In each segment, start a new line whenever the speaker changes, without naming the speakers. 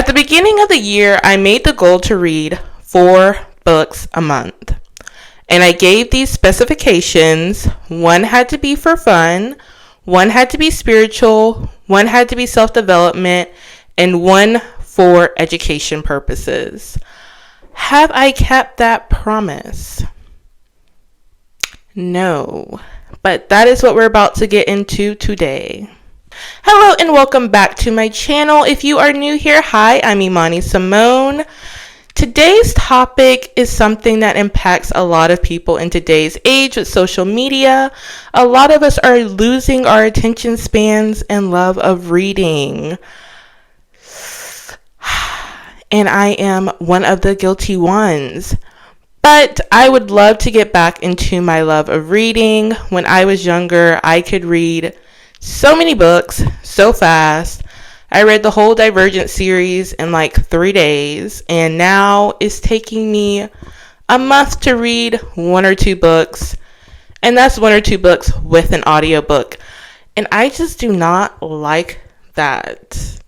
At the beginning of the year, I made the goal to read 4 books a month. And I gave these specifications. 1 had to be for fun, 1 had to be spiritual, 1 had to be self-development, and 1 for education purposes. Have I kept that promise? No. But that is what we're about to get into today. Hello and welcome back to my channel. If you are new here, hi, I'm Imani Simone. Today's topic is something that impacts a lot of people in today's age with social media. A lot of us are losing our attention spans and love of reading. And I am one of the guilty ones. But I would love to get back into my love of reading. When I was younger, I could read so many books so fast. I read the whole Divergent series in like 3 days, and now it's taking me a month to read 1 or 2 books, and that's 1 or 2 books with an audiobook. And I just do not like that.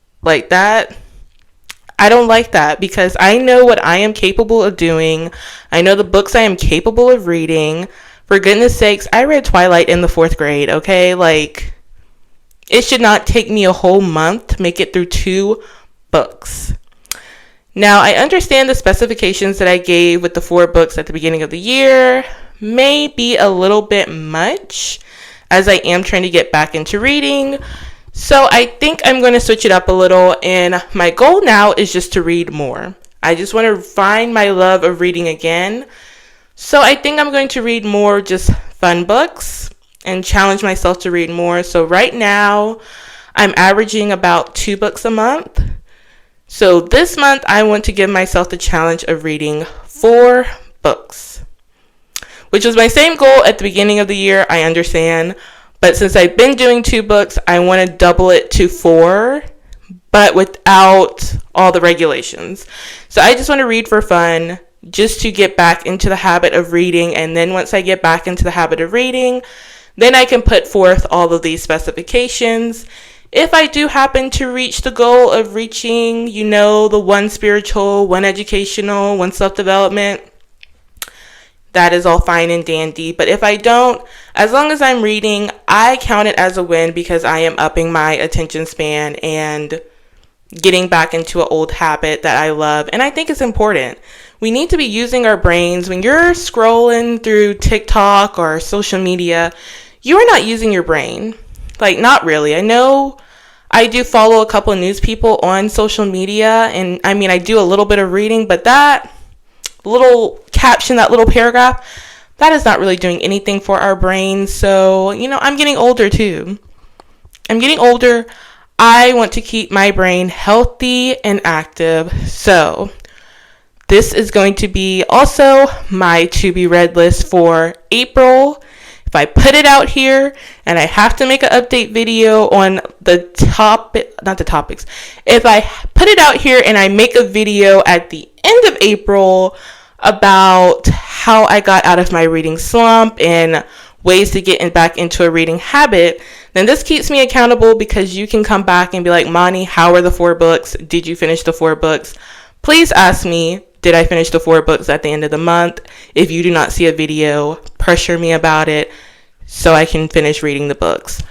I don't like that because I know what I am capable of doing. I know the books I am capable of reading. For goodness sakes, I read Twilight in the 4th grade, okay? It should not take me a whole month to make it through 2 books. Now, I understand the specifications that I gave with the 4 books at the beginning of the year may be a little bit much, as I am trying to get back into reading. So I think I'm going to switch it up a little, and my goal now is just to read more. I just want to find my love of reading again. So I think I'm going to read more just fun books and challenge myself to read more. So right now, I'm averaging about 2 books a month. So this month, I want to give myself the challenge of reading 4 books, which was my same goal at the beginning of the year, I understand. But since I've been doing 2 books, I want to double it to 4, but without all the regulations. So I just want to read for fun, just to get back into the habit of reading. And then once I get back into the habit of reading, then I can put forth all of these specifications. If I do happen to reach the goal of reaching, the 1 spiritual, 1 educational, 1 self-development, that is all fine and dandy. But if I don't, as long as I'm reading, I count it as a win because I am upping my attention span and getting back into an old habit that I love. And I think it's important. We need to be using our brains. When you're scrolling through TikTok or social media, you are not using your brain. Not really. I know I do follow a couple of news people on social media, and I do a little bit of reading, but that little caption, that little paragraph, that is not really doing anything for our brains. So, I'm getting older too. I'm getting older. I want to keep my brain healthy and active. So, this is going to be also my to-be-read list for April. If I put it out here and I have to make an update video on if I put it out here and I make a video at the end of April about how I got out of my reading slump and ways to get back into a reading habit, then this keeps me accountable because you can come back and be like, Moni, how are the 4 books? Did you finish the 4 books? Please ask me, did I finish the 4 books at the end of the month? If you do not see a video, pressure me about it so I can finish reading the books.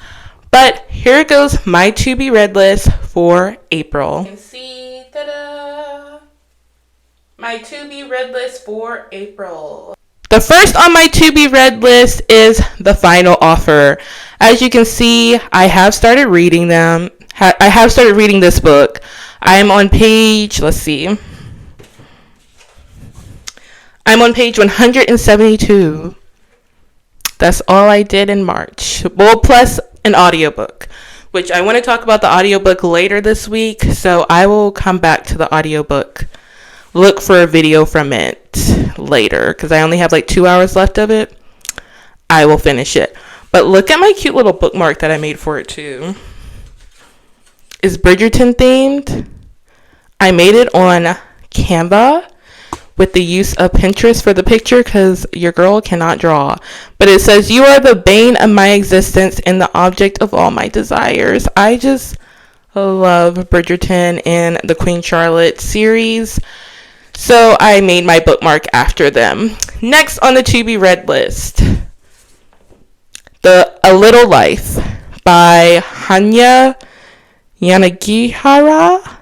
But here goes my to-be-read list for April. You can see, ta-da, my to-be-read list for April. The first on my to-be-read list is The Final Offer. As you can see, I have started reading them. I have started reading this book. I am on page, I'm on page 172. That's all I did in March. Well, plus an audiobook, which I want to talk about the audiobook later this week. So I will come back to the audiobook. Look for a video from it later because I only have 2 hours left of it. I will finish it. But look at my cute little bookmark that I made for it too. It's Bridgerton themed. I made it on Canva with the use of Pinterest for the picture because your girl cannot draw. But it says, "You are the bane of my existence and the object of all my desires." I love Bridgerton and the Queen Charlotte series. So I made my bookmark after them. Next on the to be read list, A Little Life by Hanya Yanagihara.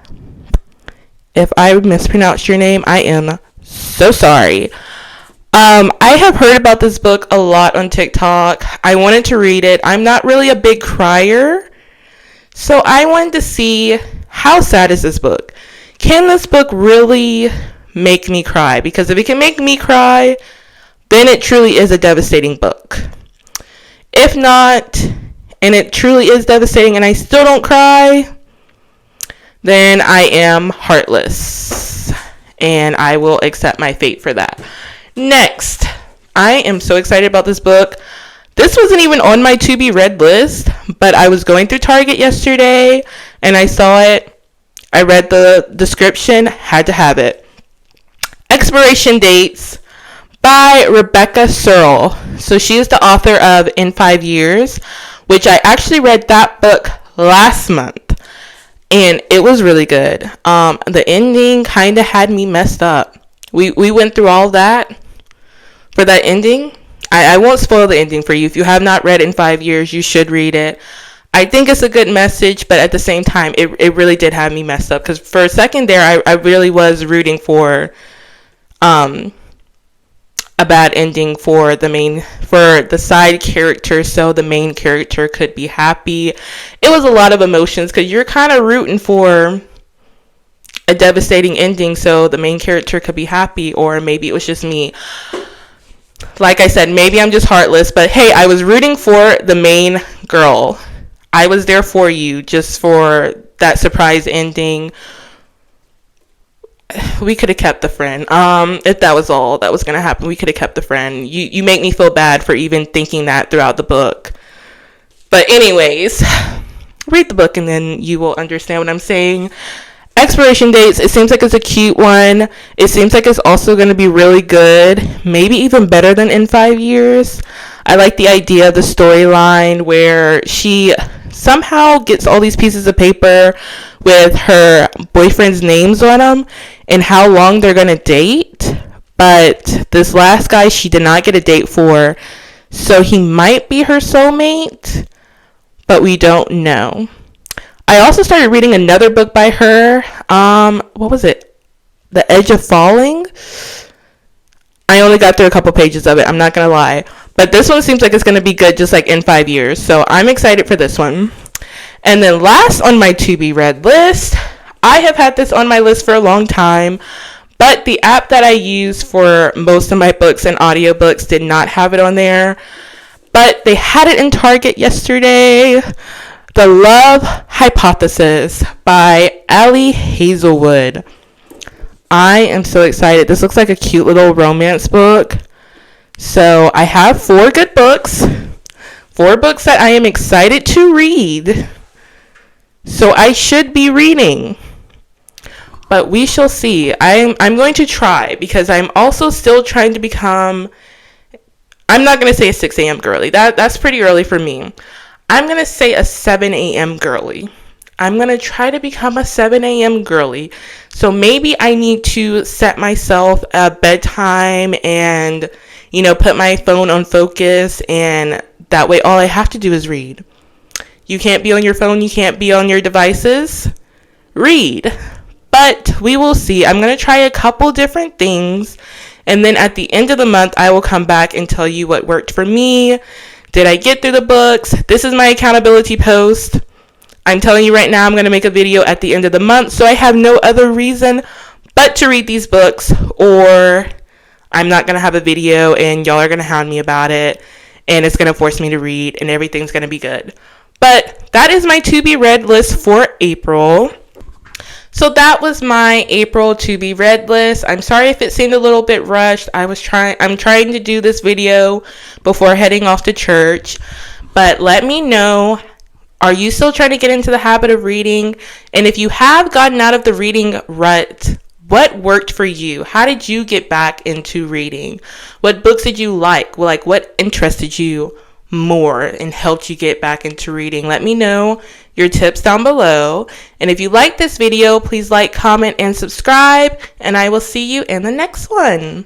If I mispronounced your name, I am so sorry. I have heard about this book a lot on TikTok. I wanted to read it. I'm not really a big crier, so I wanted to see, how sad is this book? Can this book really make me cry? Because if it can make me cry, then it truly is a devastating book. If not, and it truly is devastating and I still don't cry, then I am heartless, and I will accept my fate for that. Next, I am so excited about this book. This wasn't even on my to be read list, but I was going through Target yesterday and I saw it. I read the description, had to have it. Expiration Dates by Rebecca Searle. So she is the author of In 5 Years, which I actually read that book last month. And it was really good. The ending kind of had me messed up. We went through all that for that ending. I won't spoil the ending for you. If you have not read In 5 Years, you should read it. I think it's a good message, but at the same time, it really did have me messed up. Because for a second there, I really was rooting for a bad ending for the side character, so the main character could be happy. It was a lot of emotions because you're kind of rooting for a devastating ending so the main character could be happy, or maybe it was just me. Like I said, maybe I'm just heartless, but hey, I was rooting for the main girl. I was there for you, just for that surprise ending. We could have kept the friend. If that was all that was going to happen, we could have kept the friend. You make me feel bad for even thinking that throughout the book. But anyways, read the book and then you will understand what I'm saying. Expiration Dates, it seems like it's a cute one. It seems like it's also going to be really good. Maybe even better than In 5 Years. I like the idea of the storyline where she somehow gets all these pieces of paper with her boyfriend's names on them and how long they're going to date. But this last guy, she did not get a date for. So he might be her soulmate, but we don't know. I also started reading another book by her. What was it? The Edge of Falling? I only got through a couple pages of it. I'm not going to lie. But this one seems like it's going to be good, just like In 5 Years. So I'm excited for this one. And then last on my to be read list, I have had this on my list for a long time, but the app that I use for most of my books and audiobooks did not have it on there. But they had it in Target yesterday. The Love Hypothesis by Ali Hazelwood. I am so excited. This looks like a cute little romance book. So I have 4 good books. 4 books that I am excited to read. So I should be reading. But we shall see. I'm going to try because I'm also still trying to become, I'm not going to say a 6 a.m. girly. That's pretty early for me. I'm going to say a 7 a.m. girly. I'm going to try to become a 7 a.m. girly. So maybe I need to set myself a bedtime and, put my phone on focus, and that way all I have to do is read. You can't be on your phone. You can't be on your devices. Read. But we will see. I'm going to try a couple different things. And then at the end of the month, I will come back and tell you what worked for me. Did I get through the books? This is my accountability post. I'm telling you right now, I'm going to make a video at the end of the month. So I have no other reason but to read these books, or I'm not going to have a video and y'all are going to hound me about it. And it's going to force me to read and everything's going to be good. But that is my to be read list for April. So that was my April to be read list. I'm sorry if it seemed a little bit rushed. I'm trying to do this video before heading off to church. But let me know, are you still trying to get into the habit of reading? And if you have gotten out of the reading rut, what worked for you? How did you get back into reading? What books did you like? What interested you more and helped you get back into reading? Let me know your tips down below. And if you like this video, please like, comment, and subscribe. And I will see you in the next one.